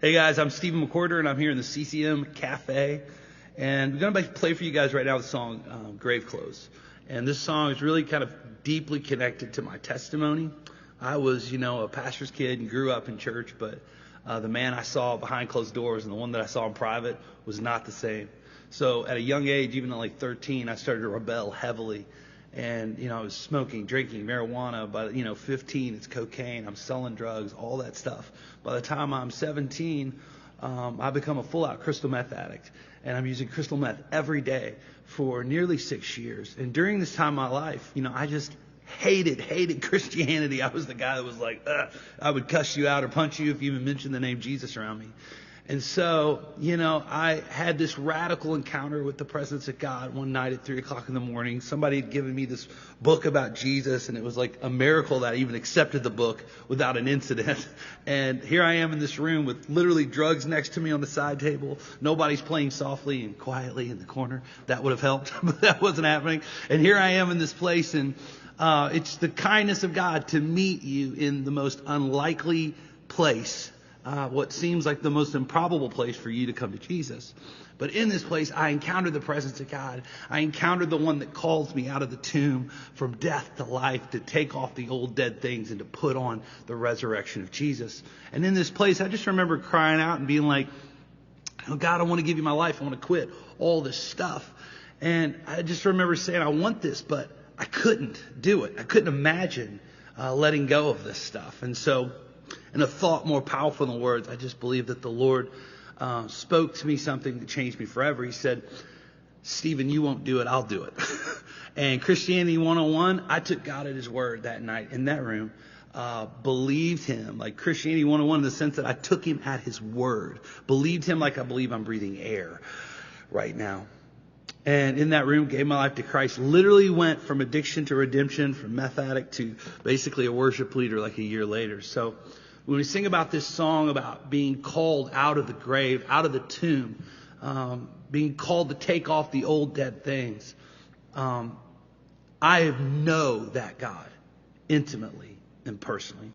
Hey guys, I'm Stephen McWhirter, and I'm here in the CCM Cafe, and I'm going to play for you guys right now the song Grave Clothes. And this song is really kind of deeply connected to my testimony. I was, a pastor's kid and grew up in church, but the man I saw behind closed doors and the one that I saw in private was not the same. So at a young age, even at like 13, I started to rebel heavily. And, I was smoking, drinking marijuana. By, 15, it's cocaine. I'm selling drugs, all that stuff. By the time I'm 17, I become a full-out crystal meth addict. And I'm using crystal meth every day for nearly 6 years. And during this time in my life, I just hated Christianity. I was the guy that was like, I would cuss you out or punch you if you even mentioned the name Jesus around me. And so, I had this radical encounter with the presence of God one night at 3 o'clock in the morning. Somebody had given me this book about Jesus, and it was like a miracle that I even accepted the book without an incident. And here I am in this room with literally drugs next to me on the side table. Nobody's playing softly and quietly in the corner. That would have helped, but that wasn't happening. And here I am in this place, and it's the kindness of God to meet you in the most unlikely place. What seems like the most improbable place for you to come to Jesus. But in this place, I encountered the presence of God. I encountered the one that calls me out of the tomb from death to life, to take off the old dead things and to put on the resurrection of Jesus. And in this place, I just remember crying out and being like, God, I want to give you my life. I want to quit all this stuff. And I just remember saying, I want this, but I couldn't do it. I couldn't imagine letting go of this stuff. And so, in a thought more powerful than words, I just believe that the Lord spoke to me something that changed me forever. He said, Stephen, you won't do it, I'll do it. And Christianity 101, I took God at his word that night in that room, believed him, like Christianity 101 in the sense that I took him at his word, believed him like I believe I'm breathing air right now. And in that room, gave my life to Christ, literally went from addiction to redemption, from meth addict to basically a worship leader like a year later. So when we sing about this song about being called out of the grave, out of the tomb, being called to take off the old dead things, I know that God intimately and personally.